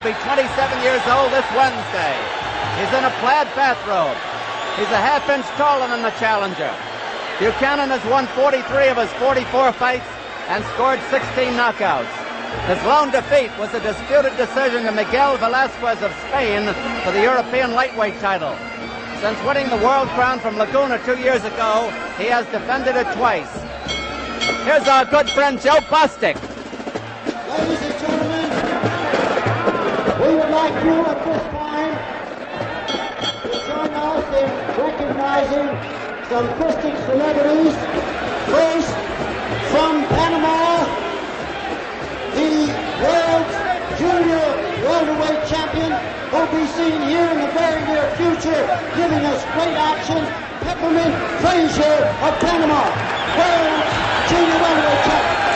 Be 27 years old this Wednesday. He's in a plaid bathrobe. He's a half-inch taller than the challenger. Buchanan has won 43 of his 44 fights and scored 16 knockouts. His lone defeat was a disputed decision to Miguel Velasquez of Spain for the European lightweight title. Since winning the world crown from Laguna 2 years ago, he has defended it twice. Here's our good friend Joe Bostic. Ladies and gentlemen, we would like you at this time to join us in recognizing some Christian celebrities. First, from Panama, the world's junior welterweight champion will be seen here in the very near future, giving us great action. Peppermint Frazier of Panama, world's junior welterweight champion.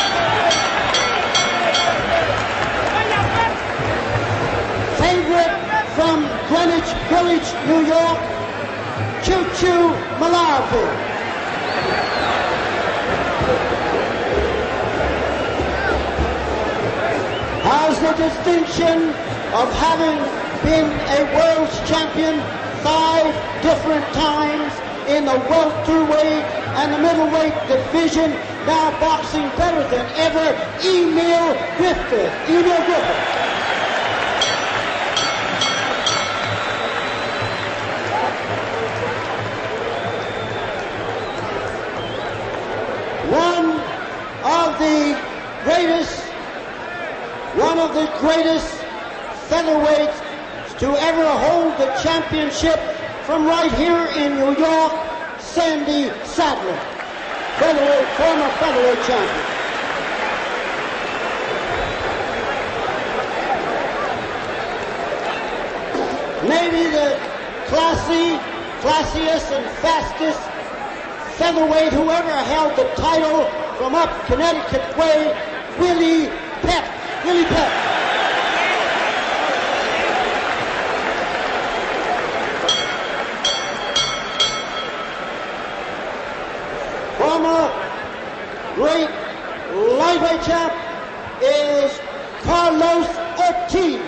Favorite from Greenwich Village, New York, Choo Choo Malawi. Has the distinction of having been a world champion 5 different times in the welterweight and the middleweight division, now boxing better than ever, Emil Griffith. Emil Griffith. One of the greatest featherweights to ever hold the championship from right here in New York, Sandy Sadler, former featherweight champion. Maybe the classiest and fastest featherweight who ever held the title from up Connecticut way, Willie Pep. Willie Pep. Former great lightweight champ is Carlos Ortiz.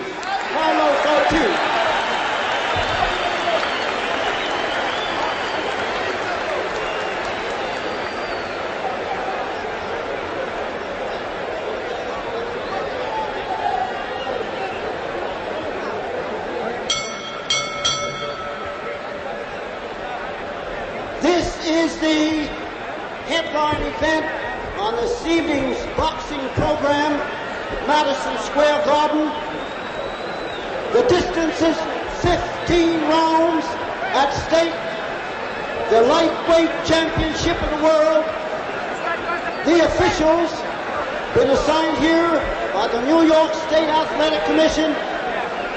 Carlos Ortiz. Is the headline event on this evening's boxing program, Madison Square Garden. The distance is 15 rounds at stake. The lightweight championship of the world. The officials been assigned here by the New York State Athletic Commission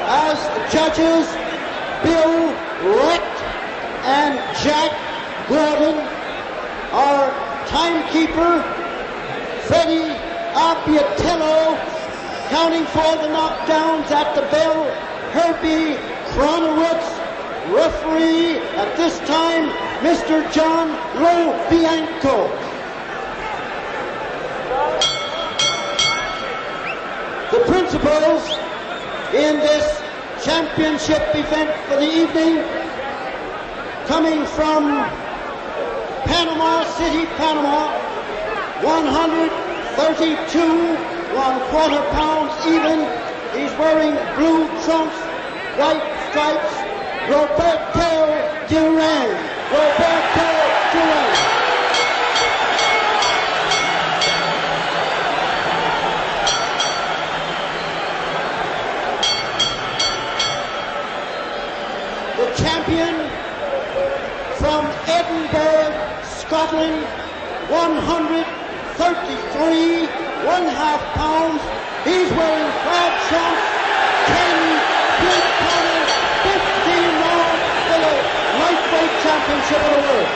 as judges Bill Rett and Jack Gordon, our timekeeper, Freddie Abbiatello, counting for the knockdowns at the bell, Herbie Kronowitz, referee at this time, Mr. John Lobianco. The principals in this championship event for the evening, coming from Panama City, Panama, 132 1/4 pounds even. He's wearing blue trunks, white stripes. Roberto Duran. Roberto Duran. The champion from Edinburgh, Scotland, 133 1/2 pounds. He's wearing plaid trunks, 10 big counters, 15 rounds for the lightweight championship of the world.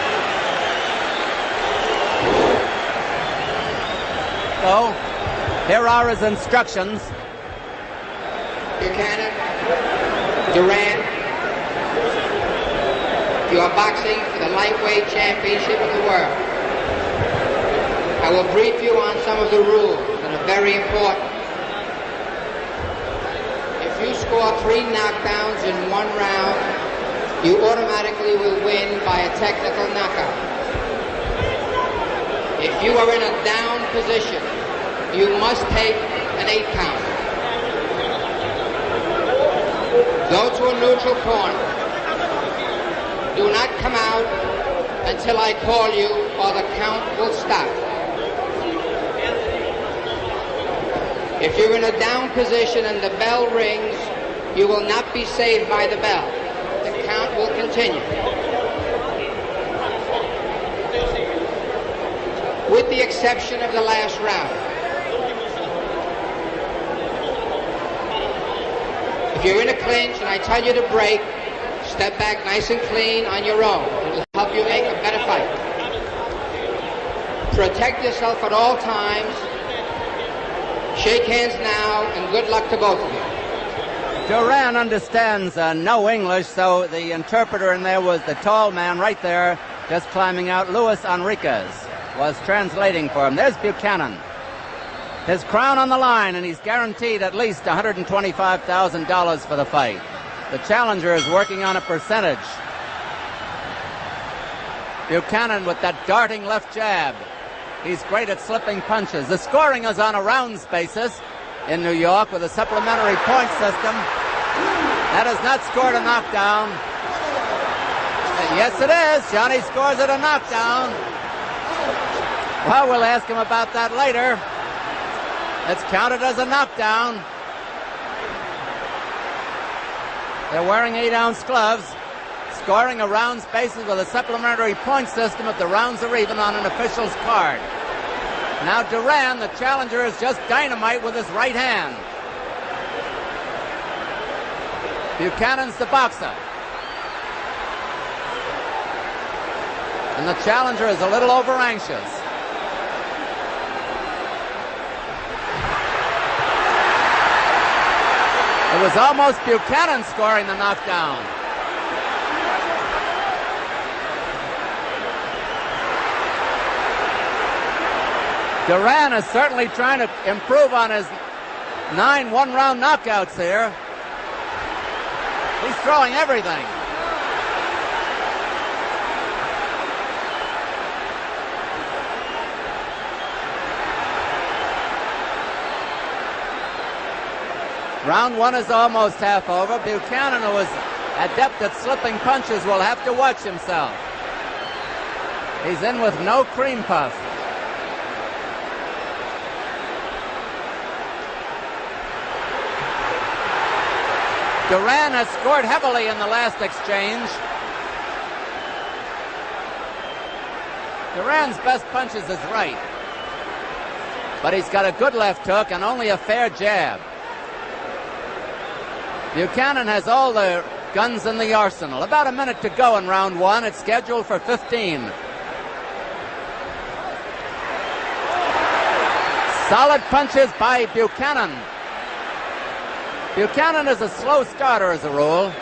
So, here are his instructions. Buchanan, Duran, you are boxing for the lightweight championship of the world. I will brief you on some of the rules that are very important. If you score 3 knockdowns in 1 round, you automatically will win by a technical knockout. If you are in a down position, you must take an 8 count. Go to a neutral corner. Do not come out until I call you or the count will stop. If you're in a down position and the bell rings, you will not be saved by the bell. The count will continue. With the exception of the last round. If you're in a clinch and I tell you to break, step back nice and clean on your own. It'll help you make a better fight. Protect yourself at all times. Shake hands now, and good luck to both of you. Duran understands no English, so the interpreter in there was the tall man right there, just climbing out. Luis Enriquez was translating for him. There's Buchanan. His crown on the line, and he's guaranteed at least $125,000 for the fight. The challenger is working on a percentage. Buchanan with that darting left jab. He's great at slipping punches. The scoring is on a rounds basis in New York with a supplementary point system. That has not scored a knockdown. Yes, it is. Johnny scores it a knockdown. Well, we'll ask him about that later. It's counted as a knockdown. They're wearing 8-ounce gloves. Scoring a rounds basis with a supplementary point system if the rounds are even on an official's card. Now Duran, the challenger, is just dynamite with his right hand. Buchanan's the boxer. And the challenger is a little over anxious. It was almost Buchanan scoring the knockdown. Duran is certainly trying to improve on his 9 one-round knockouts here. He's throwing everything. Round 1 is almost half over. Buchanan, who is adept at slipping punches, will have to watch himself. He's in with no cream puff. Duran has scored heavily in the last exchange. Duran's best punches is right. But he's got a good left hook and only a fair jab. Buchanan has all the guns in the arsenal. About a minute to go in round 1. It's scheduled for 15. Solid punches by Buchanan. Buchanan is a slow starter as a rule.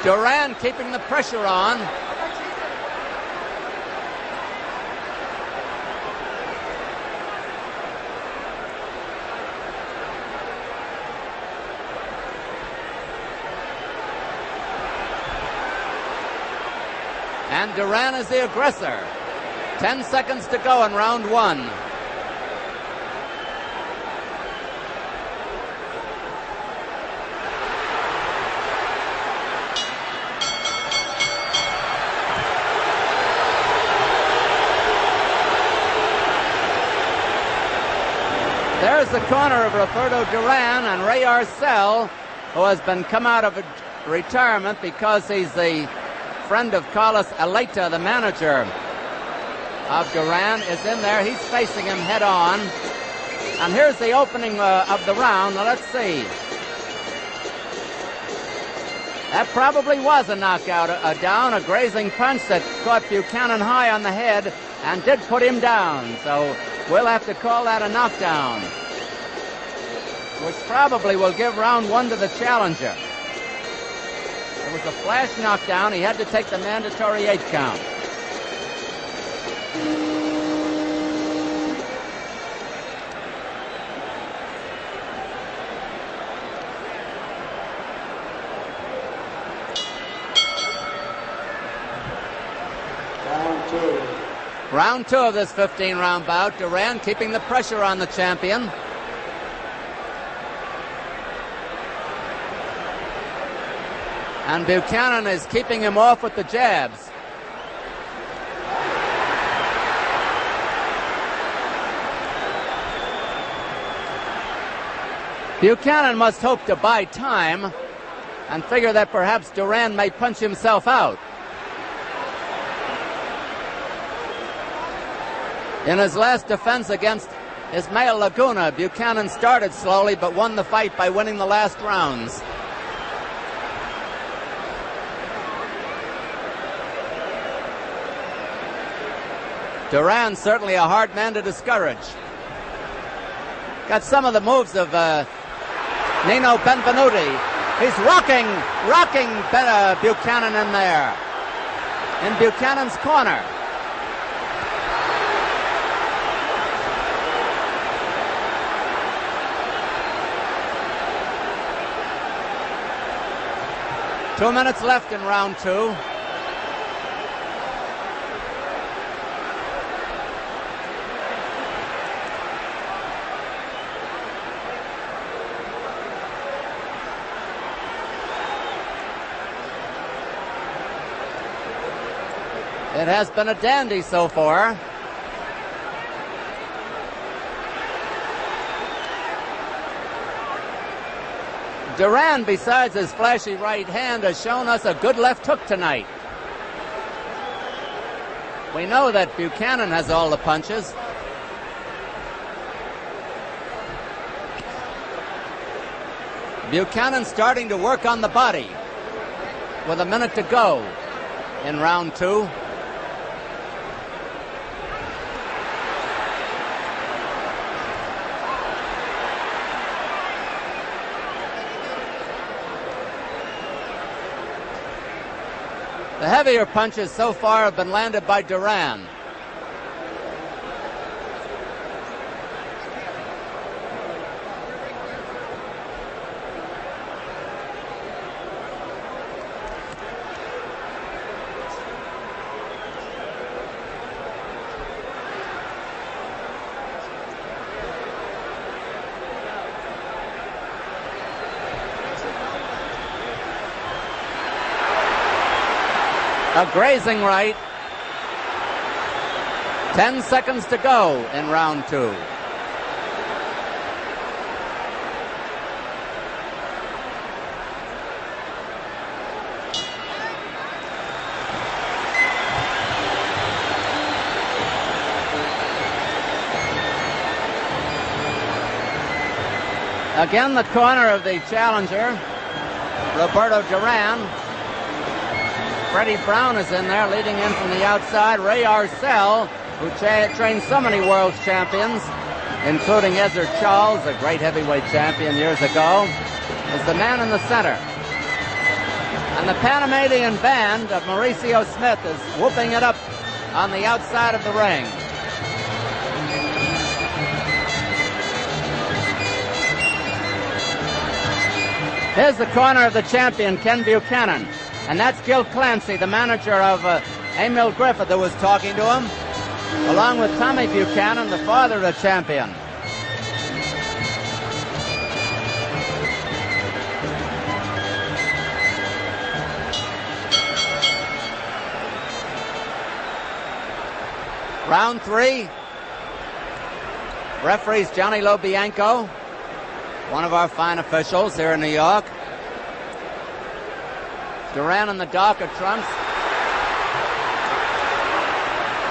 Duran keeping the pressure on. And Duran is the aggressor. 10 seconds to go in round 1. There's the corner of Roberto Duran and Ray Arcel, who has been come out of retirement because he's the friend of Carlos Aleta, the manager of Duran, is in there. He's facing him head on. And here's the opening of the round. Now let's see. That probably was a knockout, a down, a grazing punch that caught Buchanan high on the head and did put him down. So we'll have to call that a knockdown, which probably will give round 1 to the challenger. It was a flash knockdown. He had to take the mandatory 8 count. Round 2 of this 15-round bout. Duran keeping the pressure on the champion. And Buchanan is keeping him off with the jabs. Buchanan must hope to buy time and figure that perhaps Duran may punch himself out. In his last defense against Ismael Laguna, Buchanan started slowly but won the fight by winning the last rounds. Duran certainly a hard man to discourage. Got some of the moves of Nino Benvenuti. He's rocking Buchanan in there. In Buchanan's corner. Two minutes left in round 2. It has been a dandy so far. Duran, besides his flashy right hand, has shown us a good left hook tonight. We know that Buchanan has all the punches. Buchanan starting to work on the body with a minute to go in round 2. The heavier punches so far have been landed by Duran. A grazing right. 10 seconds to go in round 2. Again, the corner of the challenger, Roberto Duran. Freddie Brown is in there, leading in from the outside. Ray Arcel, who trained so many world champions, including Ezra Charles, a great heavyweight champion years ago, is the man in the center. And the Panamanian band of Mauricio Smith is whooping it up on the outside of the ring. Here's the corner of the champion, Ken Buchanan. And that's Gil Clancy, the manager of Emil Griffith, who was talking to him, along with Tommy Buchanan, the father of the champion. Round 3. Referees Johnny Lobianco, one of our fine officials here in New York. Duran in the darker trunks.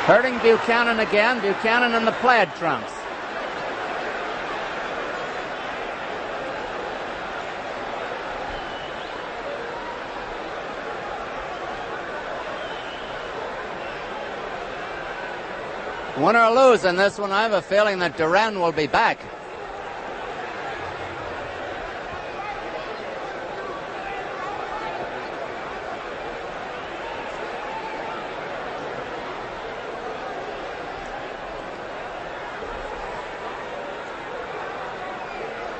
Hurting Buchanan again. Buchanan in the plaid trunks. Win or lose in this one, I have a feeling that Duran will be back.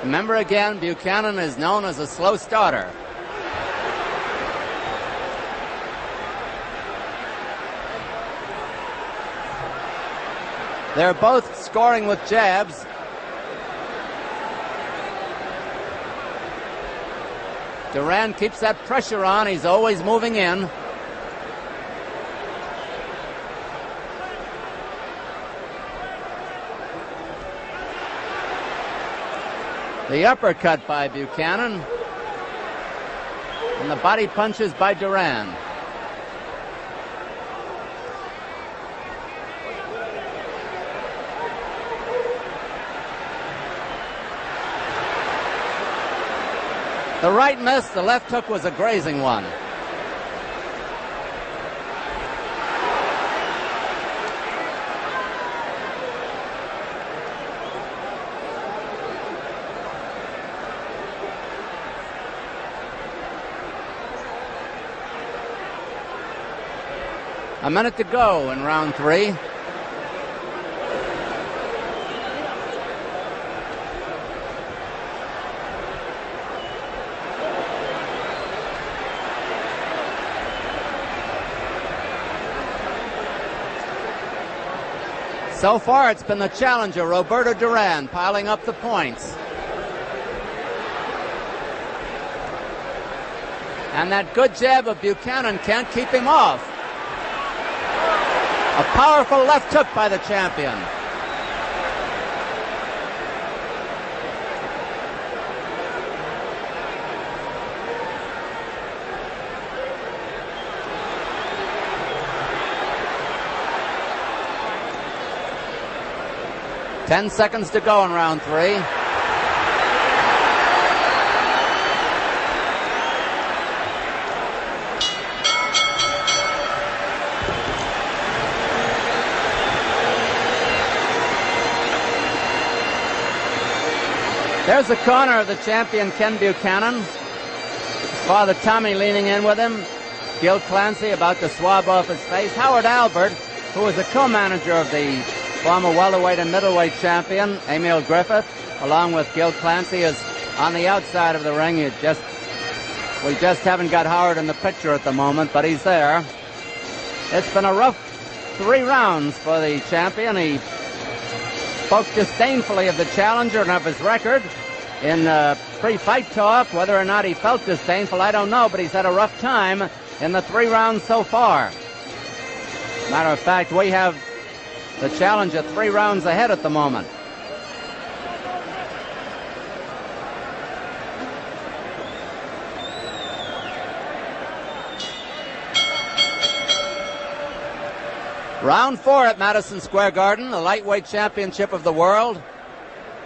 Remember again, Buchanan is known as a slow starter. They're both scoring with jabs. Duran keeps that pressure on. He's always moving in. The uppercut by Buchanan. And the body punches by Duran. The right missed, the left hook was a grazing one. A minute to go in round 3. So far, it's been the challenger, Roberto Duran, piling up the points. And that good jab of Buchanan can't keep him off. A powerful left hook by the champion. Ten seconds to go in round 3. There's the corner of the champion, Ken Buchanan. His father, Tommy, leaning in with him. Gil Clancy about to swab off his face. Howard Albert, who was a co-manager of the former welterweight and middleweight champion, Emil Griffith, along with Gil Clancy, is on the outside of the ring. We just haven't got Howard in the picture at the moment, but he's there. It's been a rough 3 rounds for the champion. He spoke disdainfully of the challenger and of his record in pre-fight talk. Whether or not he felt disdainful, I don't know, but he's had a rough time in the 3 rounds so far. Matter of fact, we have the challenger 3 rounds ahead at the moment. Round 4 at Madison Square Garden, the lightweight championship of the world.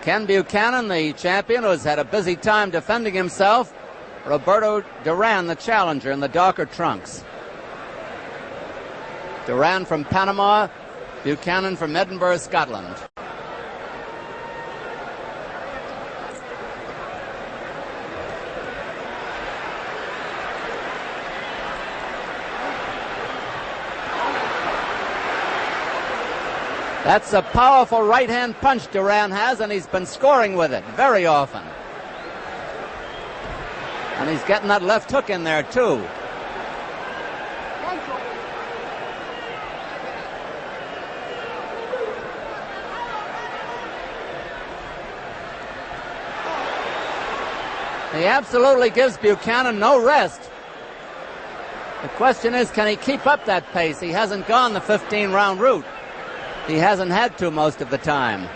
Ken Buchanan, the champion, who has had a busy time defending himself. Roberto Duran, the challenger, in the darker trunks. Duran from Panama, Buchanan from Edinburgh, Scotland. That's a powerful right-hand punch Duran has, and he's been scoring with it very often. And he's getting that left hook in there, too. He absolutely gives Buchanan no rest. The question is, can he keep up that pace? He hasn't gone the 15-round route. He hasn't had to most of the time.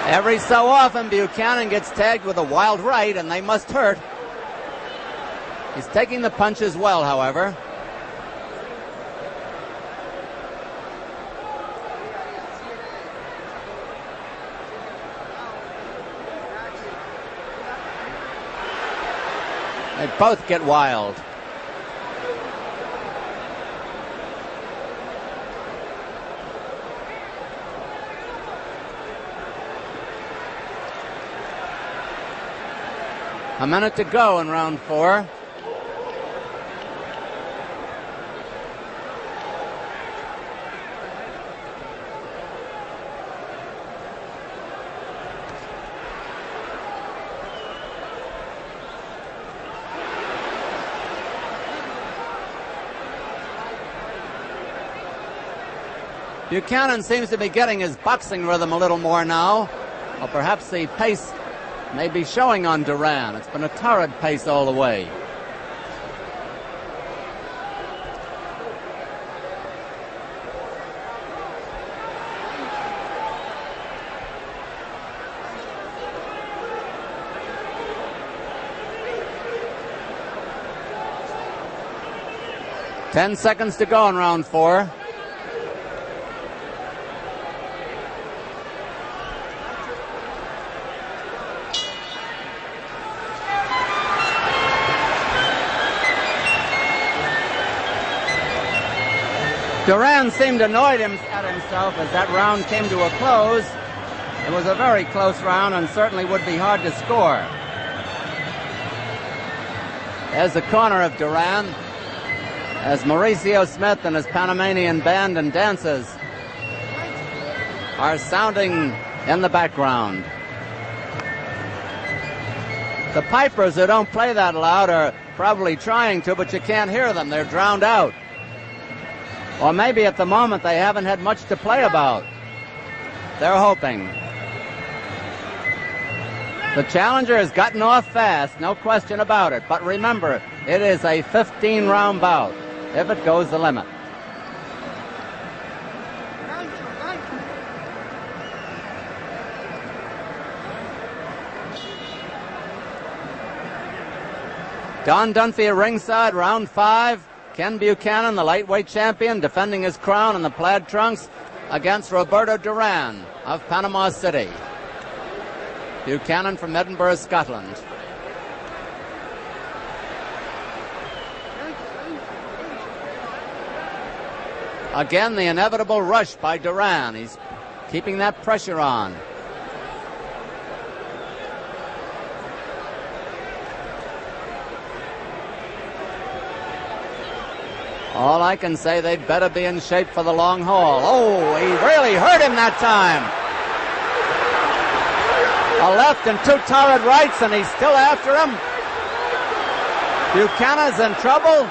Every so often, Buchanan gets tagged with a wild right, and they must hurt. He's taking the punches well, however. They both get wild. A minute to go in round 4. Buchanan seems to be getting his boxing rhythm a little more now. Or perhaps the pace may be showing on Duran. It's been a torrid pace all the way. Ten seconds to go in round 4. Duran seemed annoyed at himself as that round came to a close. It was a very close round and certainly would be hard to score. There's the corner of Duran as Mauricio Smith and his Panamanian band and dancers are sounding in the background. The pipers who don't play that loud are probably trying to, but you can't hear them. They're drowned out. Or maybe at the moment they haven't had much to play about. They're hoping. The challenger has gotten off fast, no question about it. But remember, it is a 15-round bout, if it goes the limit. Don Dunphy at ringside, round 5. Ken Buchanan, the lightweight champion, defending his crown in the plaid trunks against Roberto Duran of Panama City. Buchanan from Edinburgh, Scotland. Again, the inevitable rush by Duran. He's keeping that pressure on. All I can say, they'd better be in shape for the long haul. Oh, he really hurt him that time. A left and 2 torrid rights, and he's still after him. Buchanan's in trouble.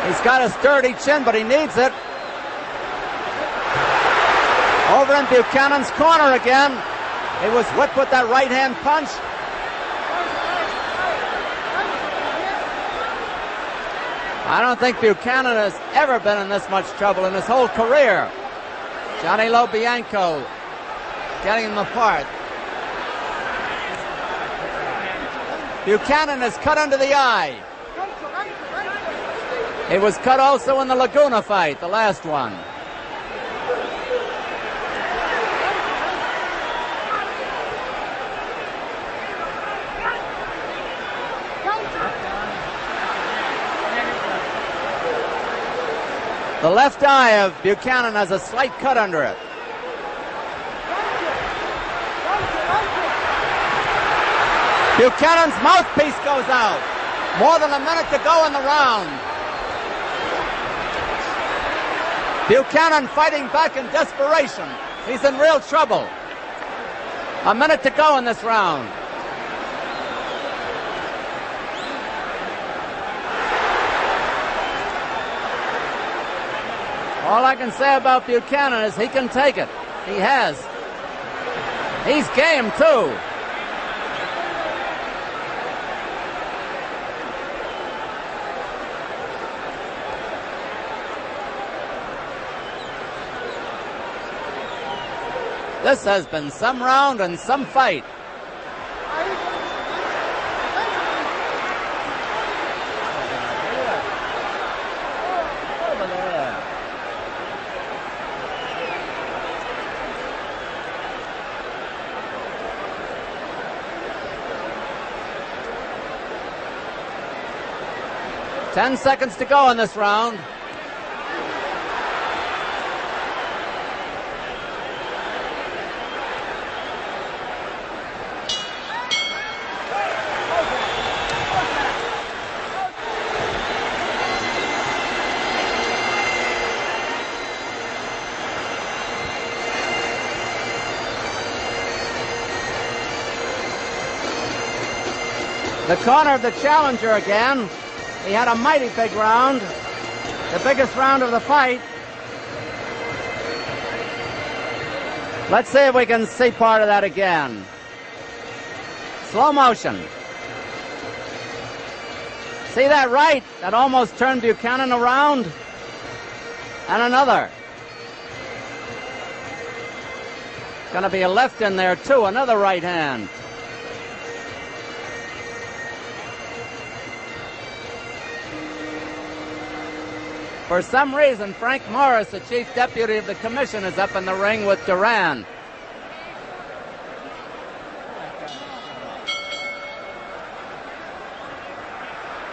He's got a sturdy chin, but he needs it. Over in Buchanan's corner again. He was whipped with that right-hand punch. I don't think Buchanan has ever been in this much trouble in his whole career. Johnny Lobianco getting him apart. Buchanan is cut under the eye. He was cut also in the Laguna fight, the last one. The left eye of Buchanan has a slight cut under it. Buchanan's mouthpiece goes out. More than a minute to go in the round. Buchanan fighting back in desperation. He's in real trouble. A minute to go in this round. All I can say about Buchanan is he can take it. He has. He's game, too. This has been some round and some fight. Ten seconds to go in this round. The corner of the challenger again. He had a mighty big round, the biggest round of the fight. Let's see if we can see part of that again. Slow motion. See that right? That almost turned Buchanan around. And another. Going to be a left in there too, another right hand. For some reason, Frank Morris, the chief deputy of the commission, is up in the ring with Duran.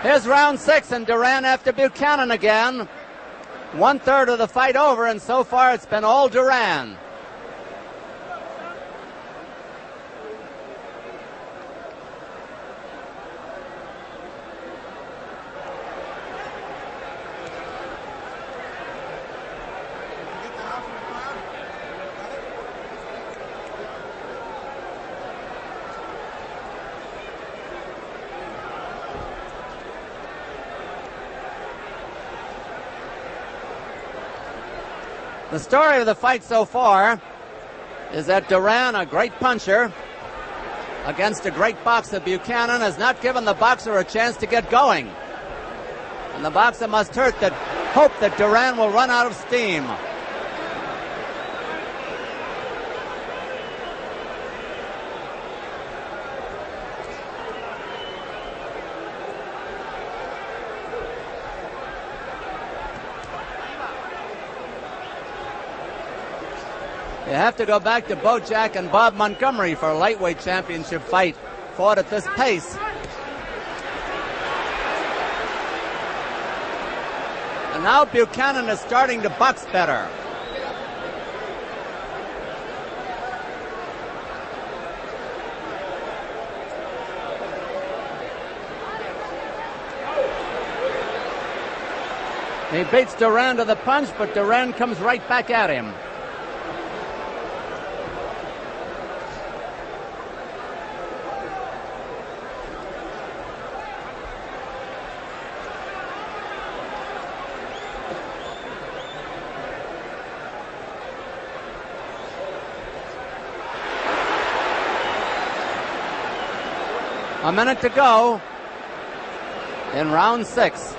Here's round 6, and Duran after Buchanan again. 1/3 of the fight over, and so far it's been all Duran. The story of the fight so far is that Duran, a great puncher against a great boxer, Buchanan, has not given the boxer a chance to get going. And the boxer must hope that Duran will run out of steam. You have to go back to Bojack and Bob Montgomery for a lightweight championship fight fought at this pace. And now Buchanan is starting to box better. He beats Duran to the punch, but Duran comes right back at him. A minute to go in round 6.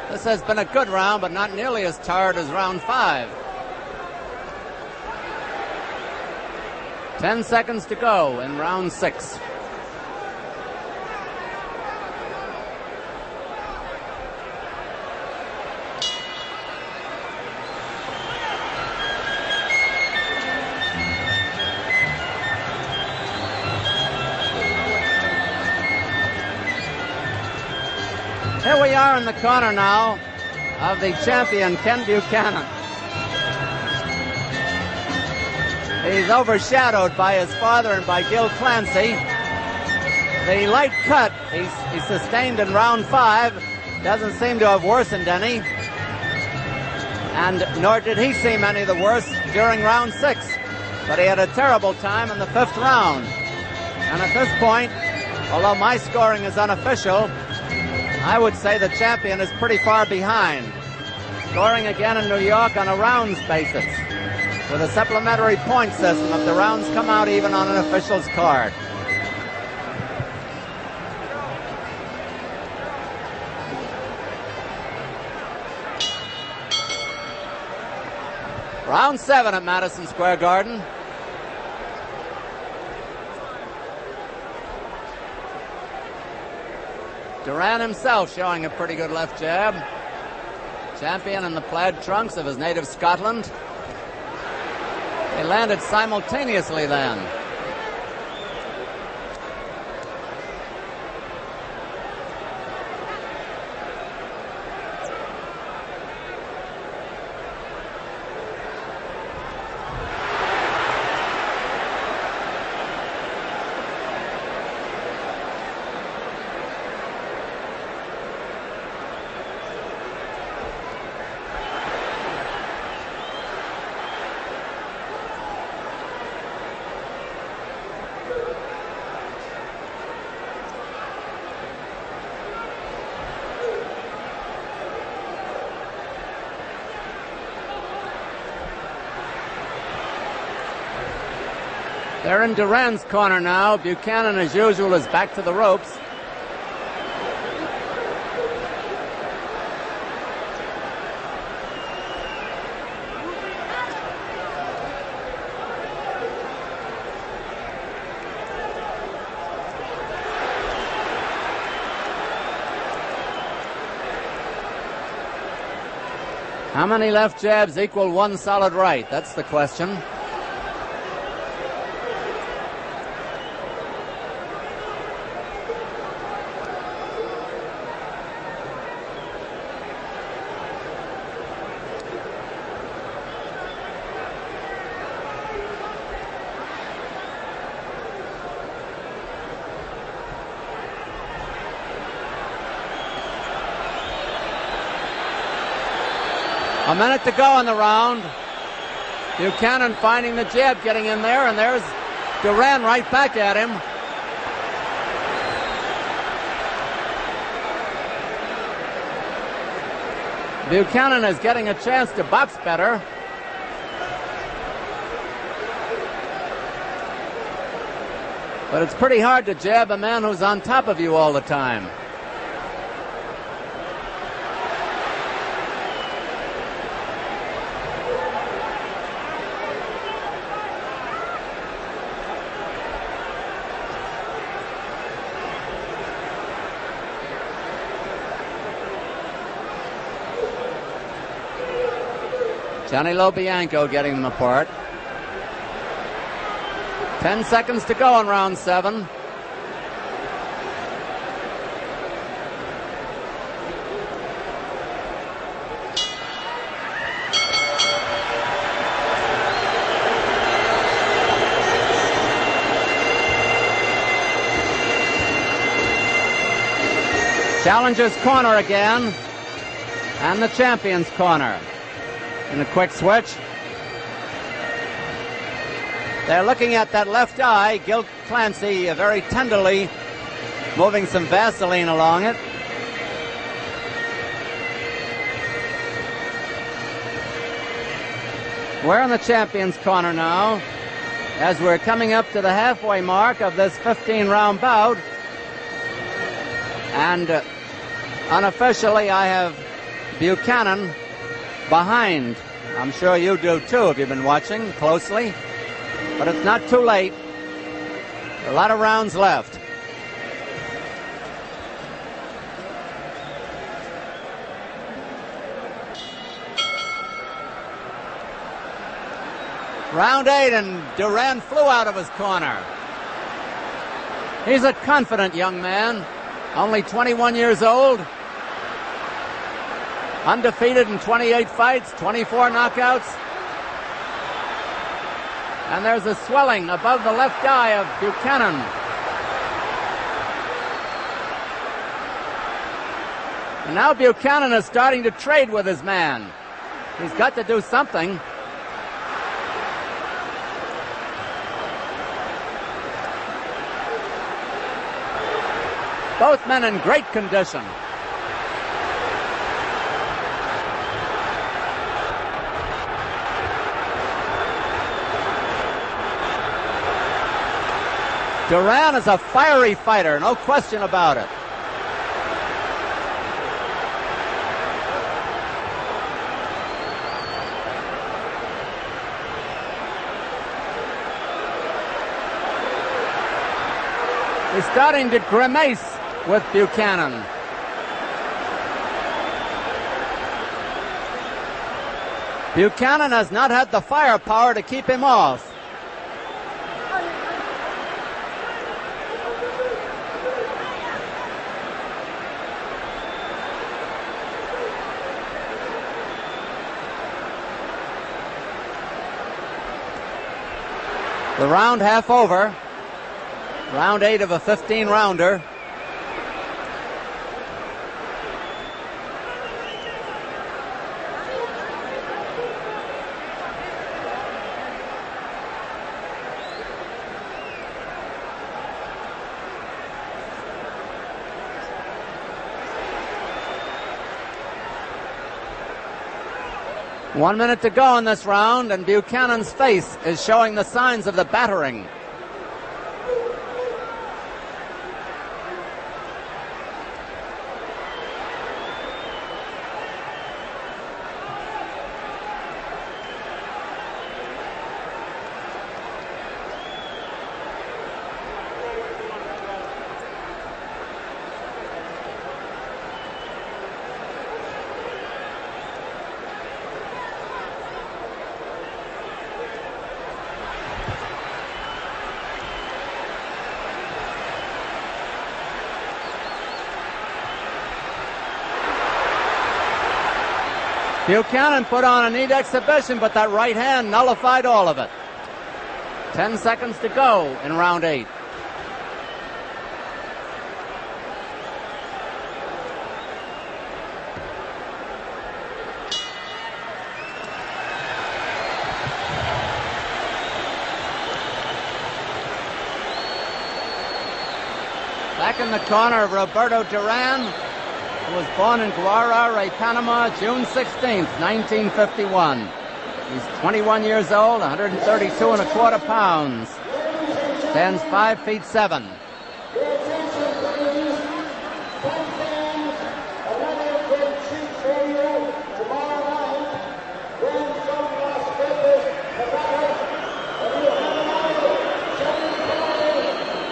This has been a good round, but not nearly as tired as round 5. 10 seconds to go in round 6. Here we are in the corner now of the champion, Ken Buchanan. He's overshadowed by his father and by Gil Clancy. The light cut he sustained in round 5 doesn't seem to have worsened any, and nor did he seem any the worse during round 6. But he had a terrible time in the 5th round. And at this point, although my scoring is unofficial, I would say the champion is pretty far behind. Scoring again in New York on a rounds basis, with a supplementary point system if the rounds come out even on an official's card. Round 7 at Madison Square Garden. Duran himself showing a pretty good left jab. champion in the plaid trunks of his native Scotland. They landed simultaneously then. They're in Duran's corner now. Buchanan, as usual, is back to the ropes. How many left jabs equal one solid right? That's the question. A minute to go in the round. Buchanan finding the jab, getting in there, and there's Duran right back at him. Buchanan is getting a chance to box better. But it's pretty hard to jab a man who's on top of you all the time. Johnny Lobianco getting them apart. 10 seconds to go in round 7. Challenger's corner again, and the champion's corner. In a quick switch. They're looking at that left eye. Gil Clancy very tenderly moving some Vaseline along it. We're in the champion's corner now as we're coming up to the halfway mark of this 15-round bout. And unofficially, I have Buchanan behind. I'm sure you do too if you've been watching closely. But it's not too late. A lot of rounds left. Round 8, and Duran flew out of his corner. He's a confident young man, only 21 years old. Undefeated in 28 fights, 24 knockouts. And there's a swelling above the left eye of Buchanan. And now Buchanan is starting to trade with his man. He's got to do something. Both men in great condition. Duran is a fiery fighter, no question about it. He's starting to grimace with Buchanan. Buchanan has not had the firepower to keep him off. The round half over. Round 8 of a 15-rounder. One minute to go in this round, and Buchanan's face is showing the signs of the battering. Buchanan put on a neat exhibition, but that right hand nullified all of it. 10 seconds to go in round 8. Back in the corner of Roberto Duran, who was born in Guararre, Panama, June 16th, 1951. He's 21 years old, 132 and a quarter pounds. Stands 5 feet 7.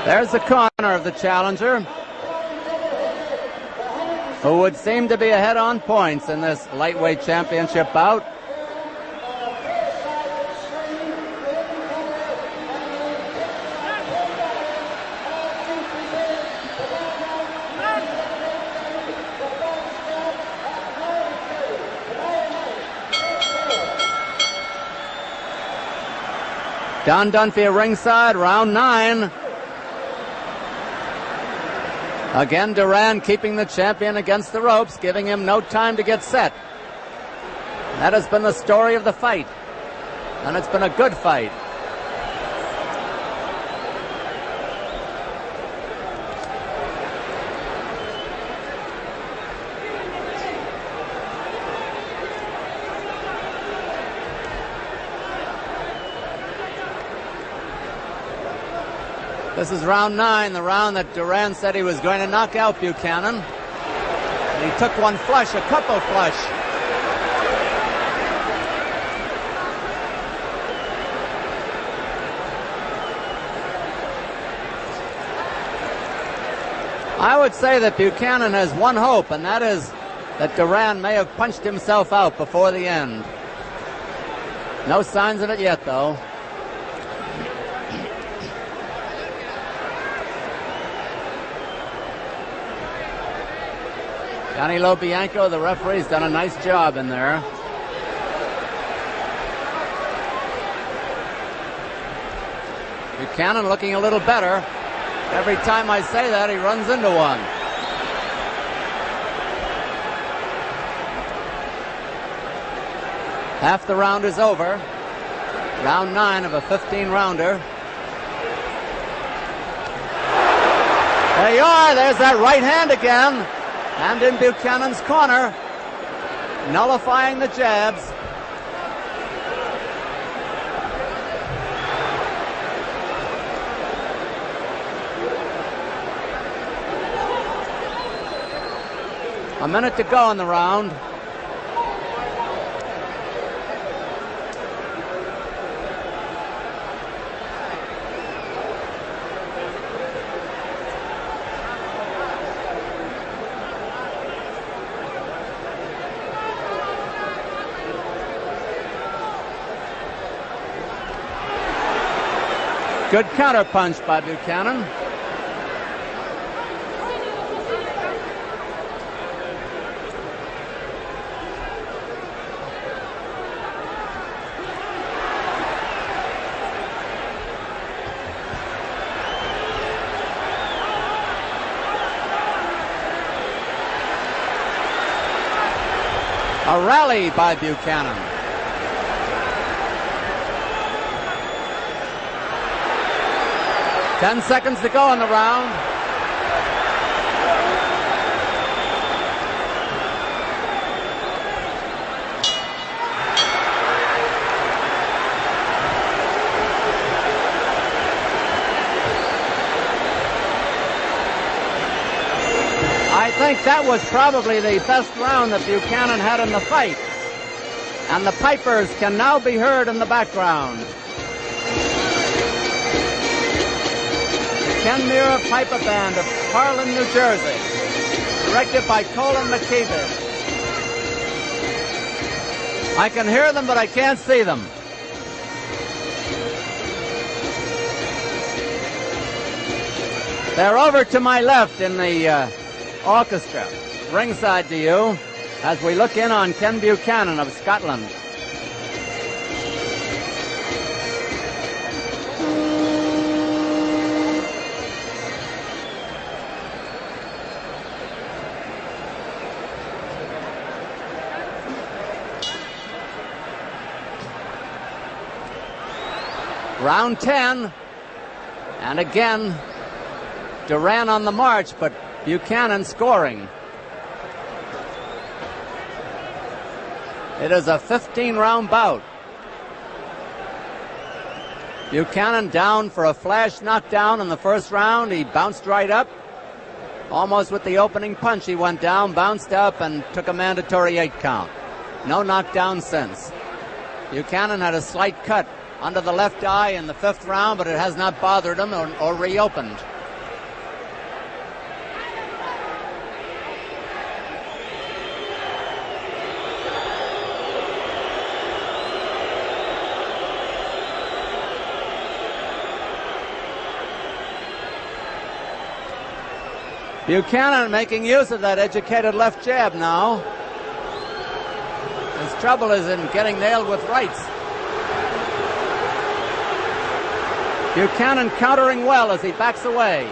There's the corner of the challenger, who would seem to be ahead on points in this lightweight championship bout. Don Dunphy at ringside, round 9. Again, Duran keeping the champion against the ropes, giving him no time to get set. That has been the story of the fight, and it's been a good fight. This is round 9, the round that Duran said he was going to knock out Buchanan. And he took one flush, a couple flush. I would say that Buchanan has one hope, and that is that Duran may have punched himself out before the end. No signs of it yet, though. Johnny Lobianco, the referee's done a nice job in there. Buchanan looking a little better. Every time I say that, he runs into one. Half the round is over. Round 9 of a 15-rounder. There you are. There's that right hand again. And in Buchanan's corner, nullifying the jabs. A minute to go in the round. Good counterpunch by Buchanan. A rally by Buchanan. Ten seconds to go in the round. I think that was probably the best round that Buchanan had in the fight. And the pipers can now be heard in the background. The Ken Muir Piper Band of Harlan, New Jersey, directed by Colin McKeever. I can hear them, but I can't see them. They're over to my left in the orchestra, ringside to you, as we look in on Ken Buchanan of Scotland. Round 10, and again, Duran on the march, but Buchanan scoring. It is a 15-round bout. Buchanan down for a flash knockdown in the first round. He bounced right up. Almost with the opening punch, he went down, bounced up, and took a mandatory 8 count. No knockdown since. Buchanan had a slight cut under the left eye in the 5th round, but it has not bothered him or reopened. Buchanan making use of that educated left jab now. His trouble is in getting nailed with rights. Buchanan countering well as he backs away.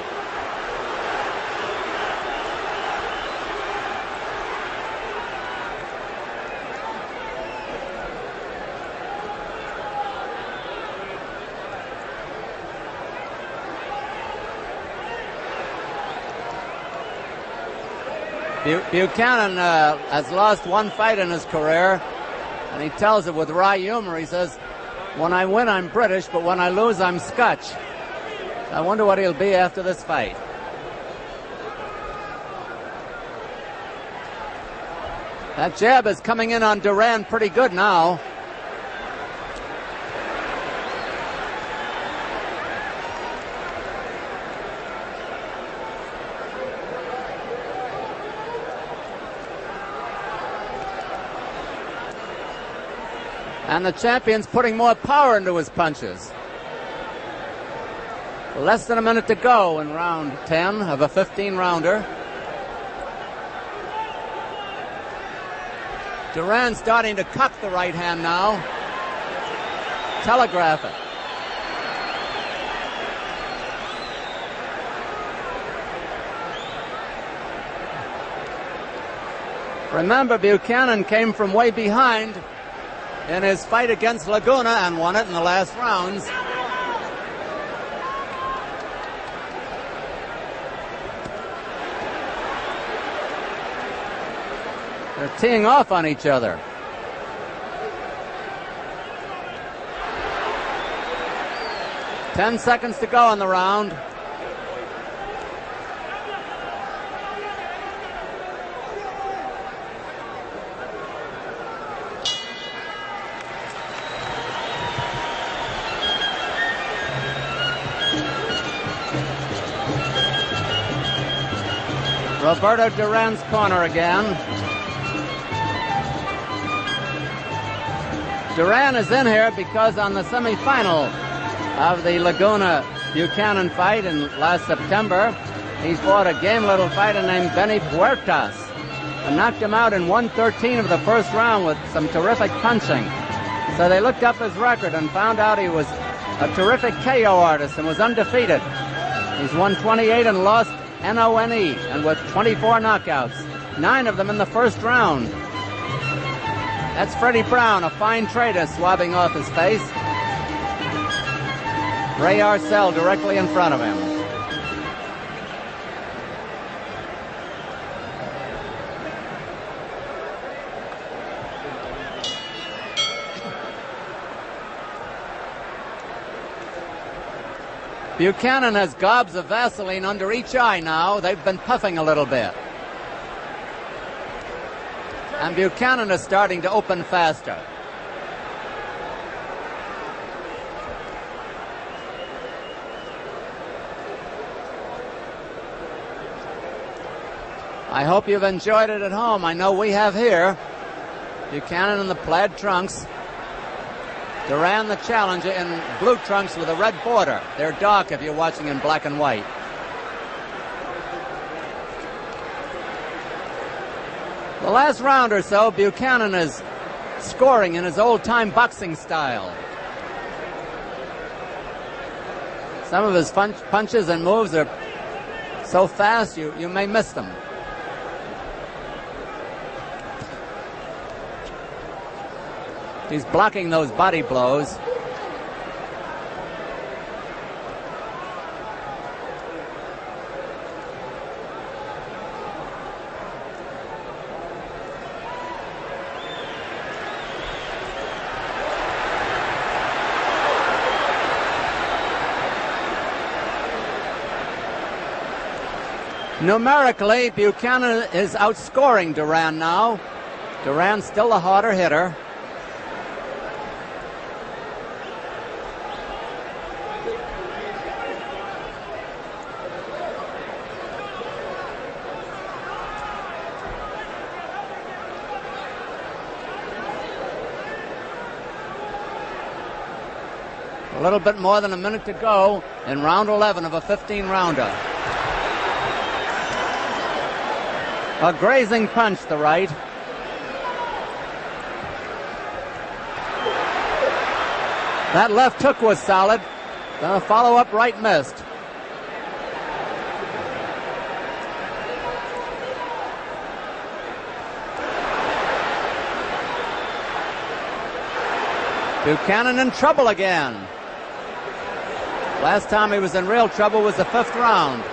Buchanan has lost one fight in his career, and he tells it with wry humor. He says, "When I win, I'm British, but when I lose, I'm Scotch." I wonder what he'll be after this fight. That jab is coming in on Duran pretty good now. And the champion's putting more power into his punches. Less than a minute to go in round 10 of a 15-rounder. Duran starting to cock the right hand now. Telegraph it. Remember, Buchanan came from way behind in his fight against Laguna and won it in the last rounds. They're teeing off on each other. Ten seconds to go in the round. Roberto Duran's corner again. Duran is in here because on the semifinal of the Laguna Buchanan fight in last September. He's fought a game little fighter named Benny Puertas and knocked him out in 1:13 of the first round with some terrific punching. So they looked up his record and found out he was a terrific KO artist and was undefeated. He's won 28 and lost NONE, and with 24 knockouts, 9 of them in the first round. That's Freddie Brown, a fine trader, swabbing off his face. Ray Arcel directly in front of him. Buchanan has gobs of Vaseline under each eye now. They've been puffing a little bit. And Buchanan is starting to open faster. I hope you've enjoyed it at home. I know we have here. Buchanan in the plaid trunks. Duran, the challenger, in blue trunks with a red border. They're dark if you're watching in black and white. The last round or so, Buchanan is scoring in his old-time boxing style. Some of his punches and moves are so fast you may miss them. He's blocking those body blows. Numerically, Buchanan is outscoring Duran now. Duran's still the harder hitter. A little bit more than a minute to go in round 11 of a 15-rounder. A grazing punch, the right. That left hook was solid. The follow-up right missed. Buchanan in trouble again. Last time he was in real trouble was the 5th round.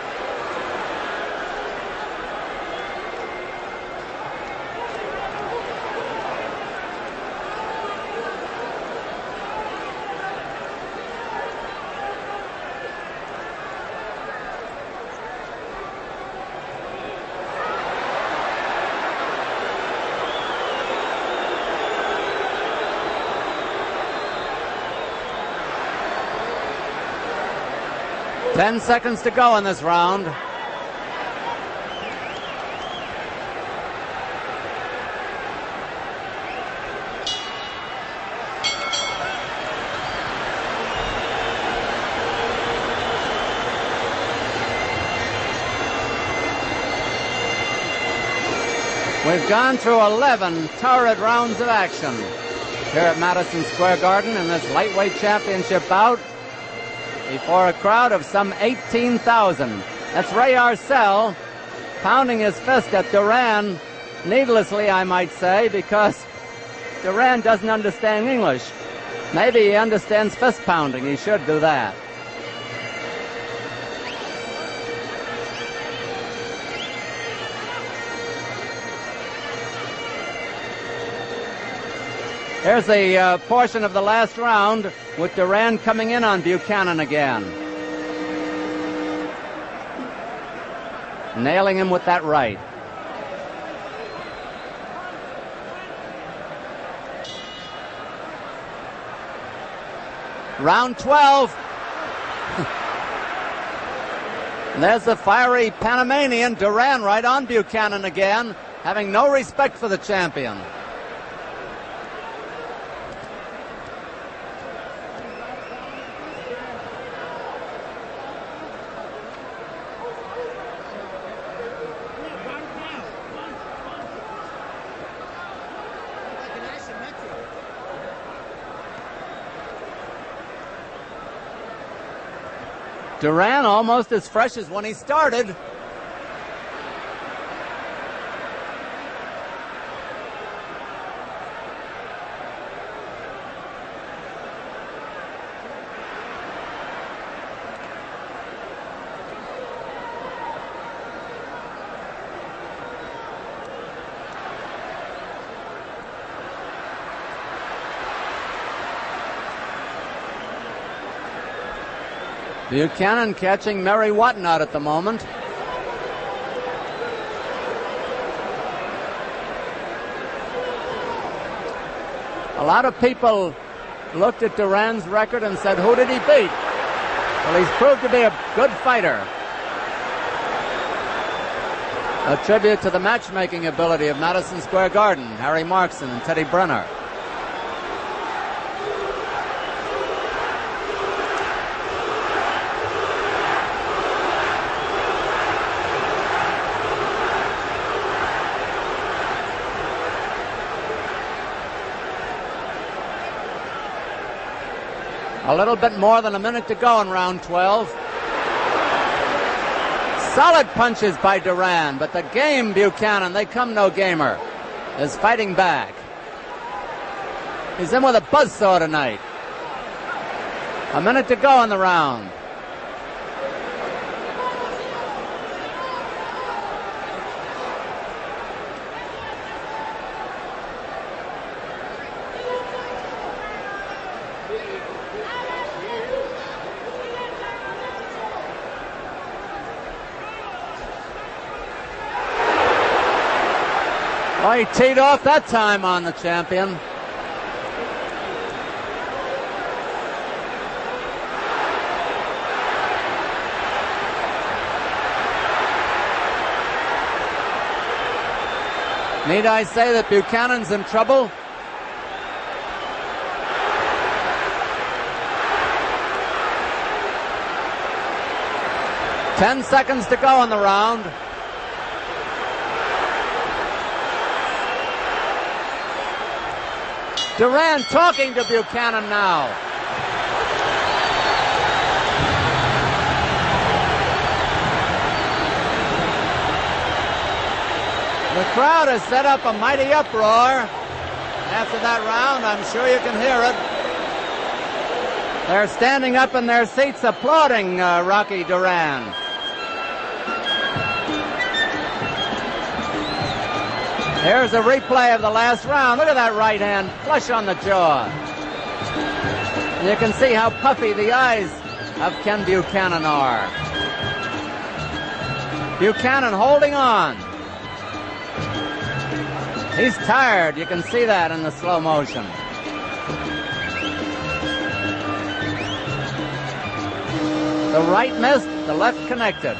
Ten seconds to go in this round. We've gone through 11 torrid rounds of action here at Madison Square Garden in this lightweight championship bout, before a crowd of some 18,000. That's Ray Arcel pounding his fist at Duran, needlessly, I might say, because Duran doesn't understand English. Maybe he understands fist pounding. He should do that. Here's the portion of the last round with Duran coming in on Buchanan again. Nailing him with that right. Round 12. There's the fiery Panamanian, Duran, right on Buchanan again, having no respect for the champion. Duran almost as fresh as when he started. Buchanan catching Mary Whatnot at the moment. A lot of people looked at Duran's record and said, who did he beat? Well, he's proved to be a good fighter. A tribute to the matchmaking ability of Madison Square Garden, Harry Markson and Teddy Brenner. A little bit more than a minute to go in round 12. Solid punches by Duran, but the game, Buchanan, they come no gamer, is fighting back. He's in with a buzzsaw tonight. A minute to go in the round. Oh, he teed off that time on the champion. Need I say that Buchanan's in trouble? Ten seconds to go in the round. Duran talking to Buchanan now. The crowd has set up a mighty uproar after that round. I'm sure you can hear it. They're standing up in their seats applauding Rocky Duran. Here's a replay of the last round. Look at that right hand flush on the jaw. You can see how puffy the eyes of Ken Buchanan are. Buchanan holding on. He's tired. You can see that in the slow motion. The right missed, the left connected.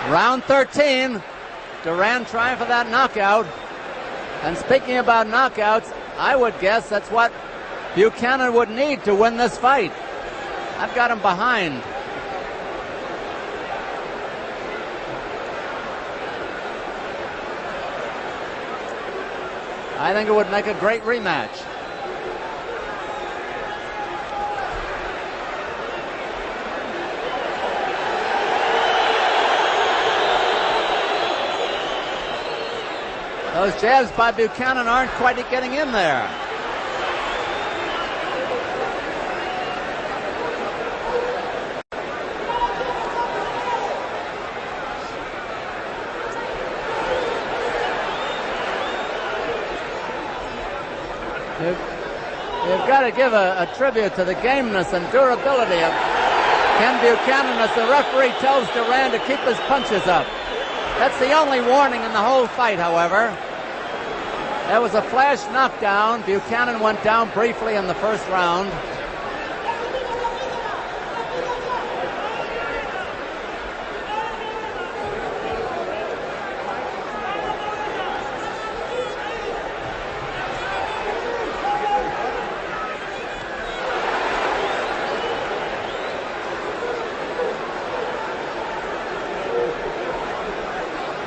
Round 13, Duran trying for that knockout. And speaking about knockouts, I would guess that's what Buchanan would need to win this fight. I've got him behind. I think it would make a great rematch. Those jabs by Buchanan aren't quite getting in there. You've got to give a tribute to the gameness and durability of Ken Buchanan as the referee tells Duran to keep his punches up. That's the only warning in the whole fight, however. There was a flash knockdown. Buchanan went down briefly in the first round.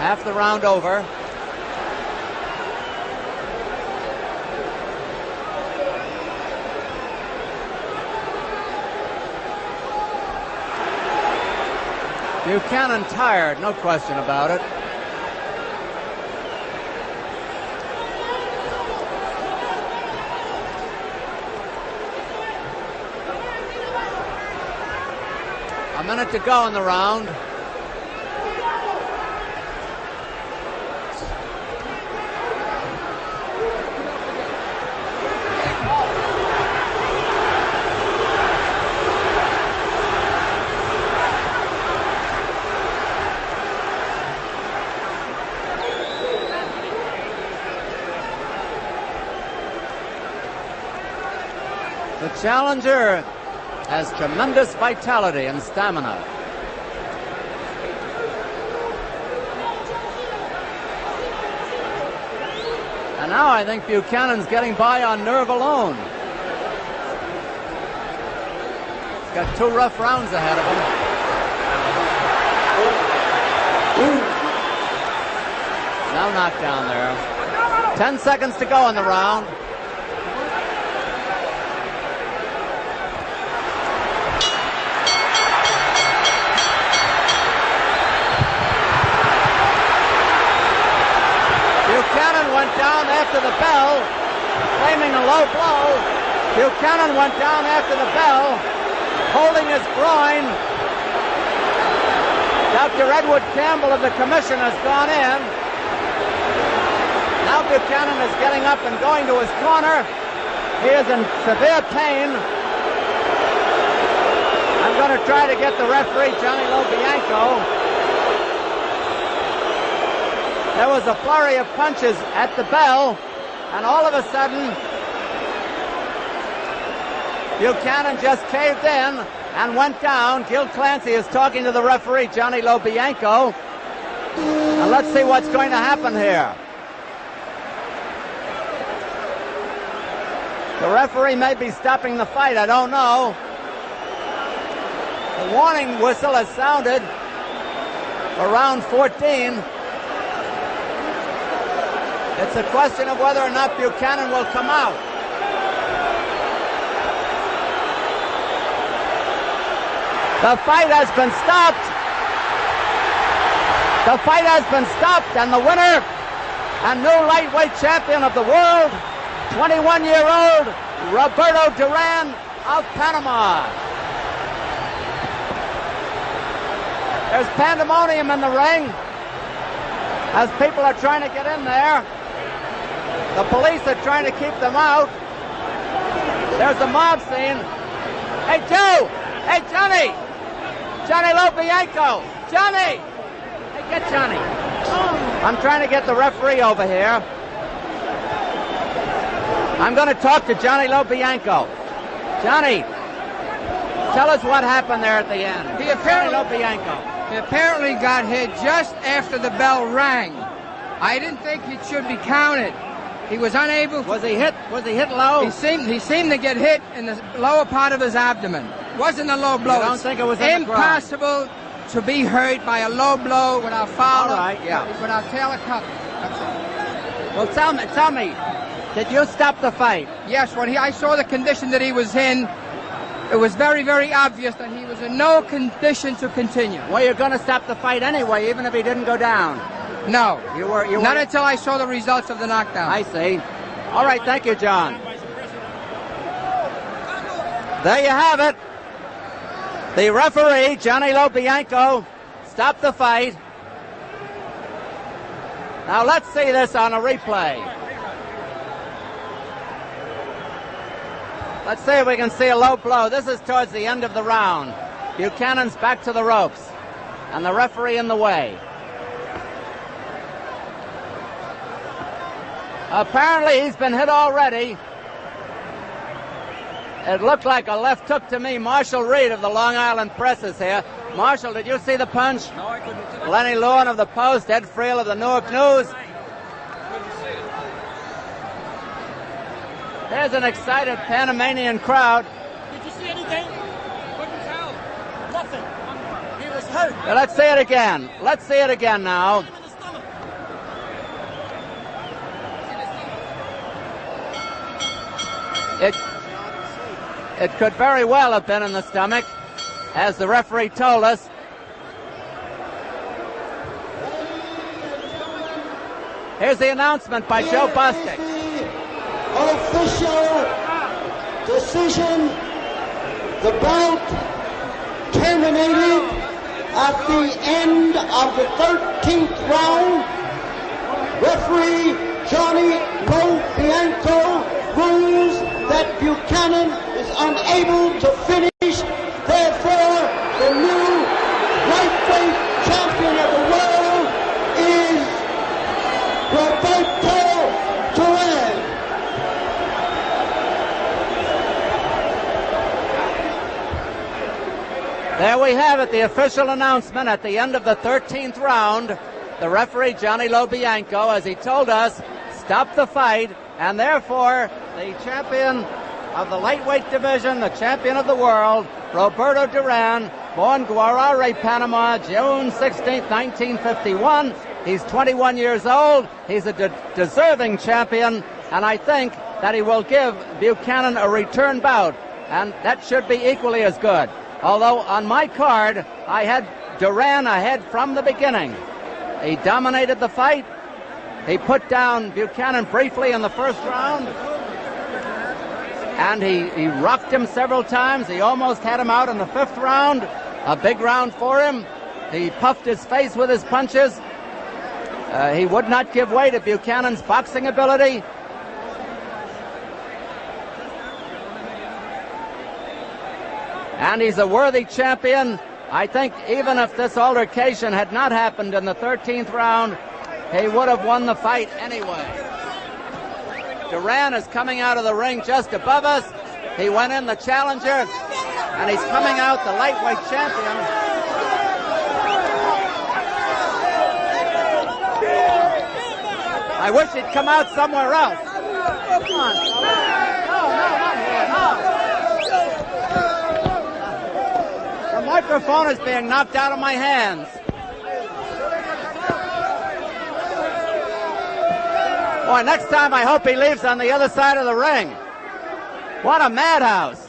Half the round over. Buchanan tired, no question about it. A minute to go in the round. The challenger has tremendous vitality and stamina. And now I think Buchanan's getting by on nerve alone. He's got 2 rough rounds ahead of him. Now knocked down there. 10 seconds to go in the round. Buchanan went down after the bell, claiming a low blow. Buchanan went down after the bell, holding his groin. Dr. Edward Campbell of the commission has gone in. Now Buchanan is getting up and going to his corner. He is in severe pain. I'm going to try to get the referee, Johnny Lobianco. There was a flurry of punches at the bell, and all of a sudden, Buchanan just caved in and went down. Gil Clancy is talking to the referee, Johnny Lobianco. And let's see what's going to happen here. The referee may be stopping the fight, I don't know. The warning whistle has sounded for round 14. It's a question of whether or not Buchanan will come out. The fight has been stopped. The fight has been stopped, and the winner and new lightweight champion of the world, 21-year-old Roberto Duran of Panama. There's pandemonium in the ring as people are trying to get in there. The police are trying to keep them out. There's a mob scene. Hey, Joe! Hey, Johnny! Johnny Lobianco! Johnny! Hey, get Johnny. I'm trying to get the referee over here. I'm going to talk to Johnny Lobianco. Johnny, tell us what happened there at the end. He apparently got hit just after the bell rang. I didn't think it should be counted. He was unable to... Was he hit low? He seemed to get hit in the lower part of his abdomen. Wasn't a low blow. You don't think it was in the ground? Impossible to be hurt by a low blow without foul. All right, yeah. Without tail cut. That's all. Well, tell me, did you stop the fight? Yes, when I saw the condition that he was in, it was very, very obvious that he was in no condition to continue. Well, you're going to stop the fight anyway, even if he didn't go down. No. You were not until I saw the results of the knockdown. I see. All right, thank you, John. There you have it. The referee, Johnny Lobianco, stopped the fight. Now let's see this on a replay. Let's see if we can see a low blow. This is towards the end of the round. Buchanan's back to the ropes, and the referee in the way. Apparently he's been hit already. It looked like a left hook to me. Marshall Reed of the Long Island Press is here. Marshall, did you see the punch? No, I couldn't. Lenny Lewin of the Post, Ed Friel of the Newark News. There's an excited Panamanian crowd. Did you see anything? Couldn't tell. Nothing. He was hurt. Well, let's see it again. Let's see it again now. In the stomach. It could very well have been in the stomach, as the referee told us. Here's the announcement by Joe Bostic. Official decision. The bout terminated at the end of the 13th round. Referee Johnny Bianco rules that Buchanan is unable to finish. Therefore, the new lightweight champion of the world is Roberto Duran. There we have it, the official announcement at the end of the 13th round. The referee, Johnny Bianco, as he told us, stopped the fight, and therefore the champion of the lightweight division, the champion of the world, Roberto Duran, born Guarare, Panama, June 16, 1951. He's 21 years old. He's a deserving champion, and I think that he will give Buchanan a return bout, and that should be equally as good. Although on my card, I had Duran ahead from the beginning. He dominated the fight. He put down Buchanan briefly in the first round, and he rocked him several times. He almost had him out in the fifth round, a big round for him. He puffed his face with his punches. He would not give way to Buchanan's boxing ability. And he's a worthy champion. I think even if this altercation had not happened in the 13th round, he would have won the fight anyway. Duran is coming out of the ring just above us. He went in the challenger, and he's coming out the lightweight champion. I wish he'd come out somewhere else. Come on. No, not here. No. The microphone is being knocked out of my hands. Boy, next time I hope he leaves on the other side of the ring. What a madhouse.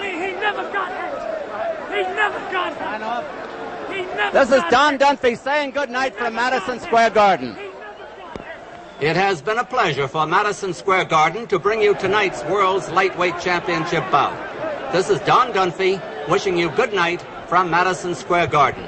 He never got hit. He never got hit. I know. He never This is got Don hit. Dunphy saying goodnight from Madison Square Garden. It has been a pleasure for Madison Square Garden to bring you tonight's World's Lightweight Championship bout. This is Don Dunphy wishing you good night from Madison Square Garden.